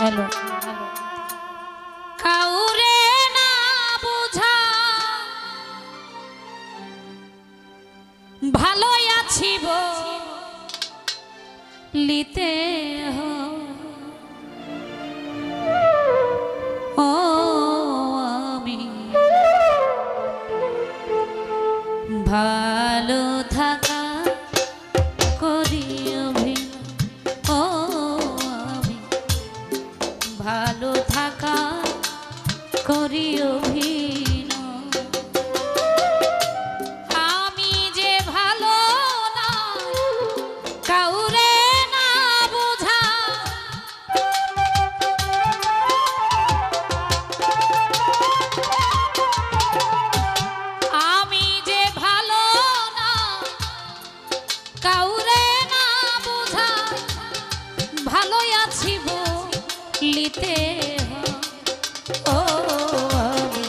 ভালো কাউরে না বুঝা ভালোই আছি বলিতে ও আমি ভালো থাকা করি ও আমি ভালো থাকা করি আমি যে ভালো না কাউরে না বোঝা আমি যে ভালো না কাউরে না বোঝা ভালোই আছি বলিতে ও আমি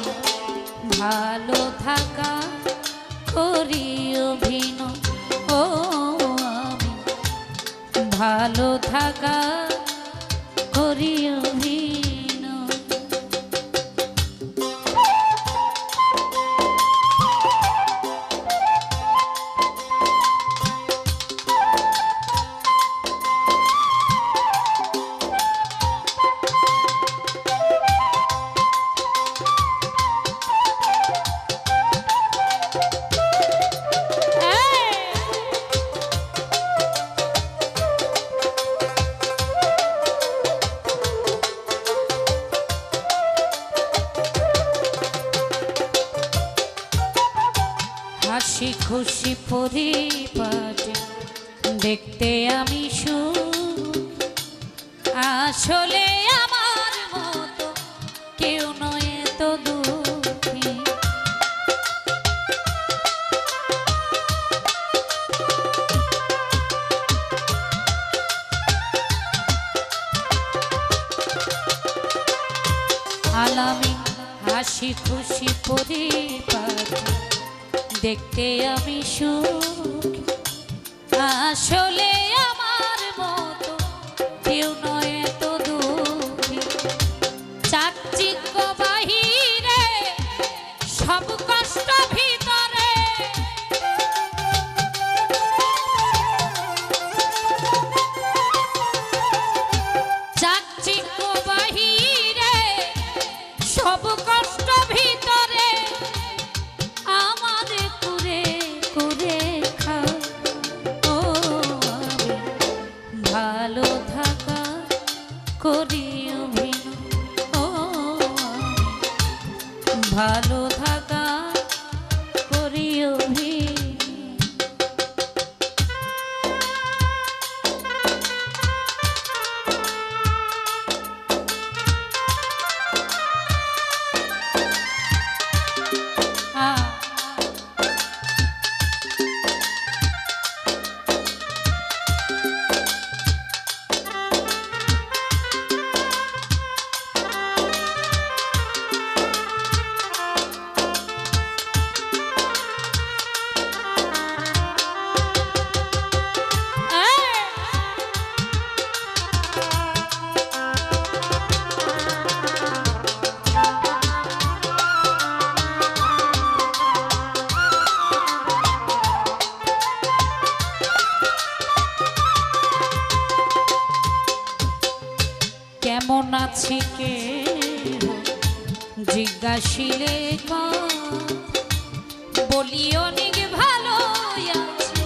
ভালো থাকা করি অভিনয় ও আমি ভালো থাকা করি অভিনয় হাসি খুশি পরিপাটি দেখতে আমি আসলে আমার মতো কেউ নয় তো দুঃখী আলামি হাসি খুশি পরিপাটি দেখতে আমি সুখী আসলে আমার মতো কেউ নয় তো দুঃখী চাকচিক্য বাহিরে সব কষ্ট ভিতরে চাকচিক্য বাহিরে সব কষ্ট ভিতরে ভালো থাকা করি অভিনয় ও ভালো থাকা করি অভিনয় কেমন আছি কে জিজ্ঞাসিলে বলি অনেক ভালো আছে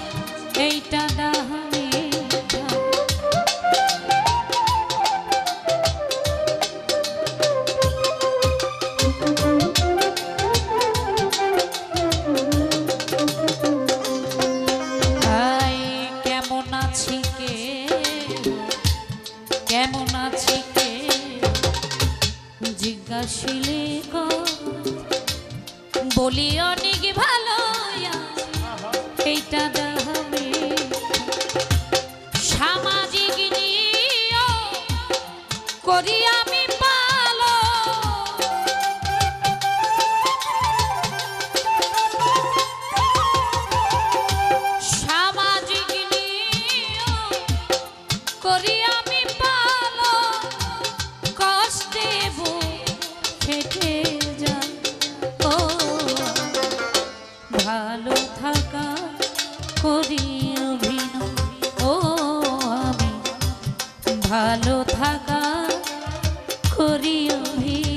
এইটা দাহানে কেমন আছি কে কেমন আছি কে জিজ্ঞাসিলে বলি অনেক ভালো এইটা দাহাবে সামাজিক নিয়ম করি আমি পালো সামাজিক নিয়ম করি আমি পালো ভালো থাকা করি অভিনয় ও আমি ভালো থাকা করি অভিনয়।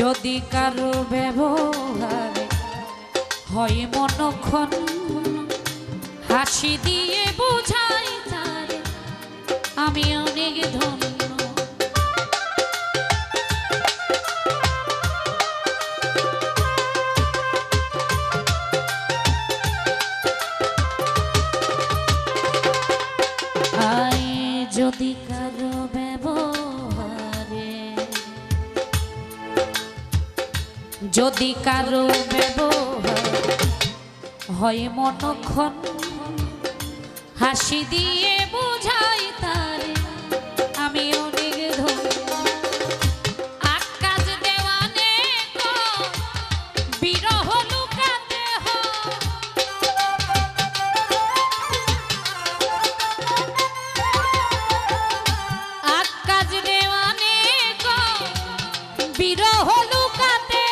যদি কারো ব্যবহারে হয় মনক্ষণ হাসি দিয়ে বোঝাই তারে আমি অনেক ধন্য। আয় যদি কারো যদি কারো ব্যবহার হয় মনক্ষণ হাসি দিয়ে বোঝাই তারে আমি অনেক ধন্য। আকাশ দেওয়ানে বিরহ লুকাতে আকাশ দেওয়ানে বিরহ লুকাতে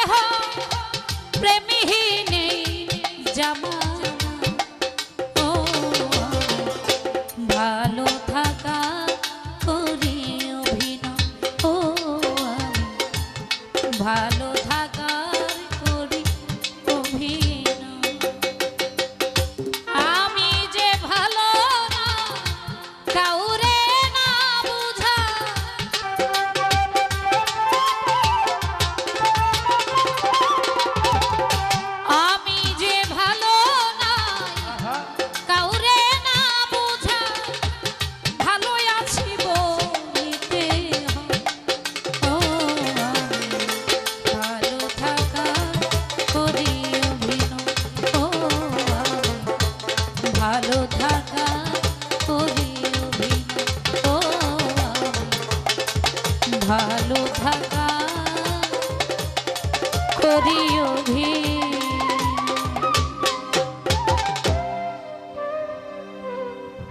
প্রেমহীনে জামানা ও ভালো থাকা করি অভিনয় ও ভালো থাকার করি অভিনয়। আমি যে ভালো না কাউরে না বুঝা ভালো থাকা করি অভিনয় ও ভালো থাকা করি।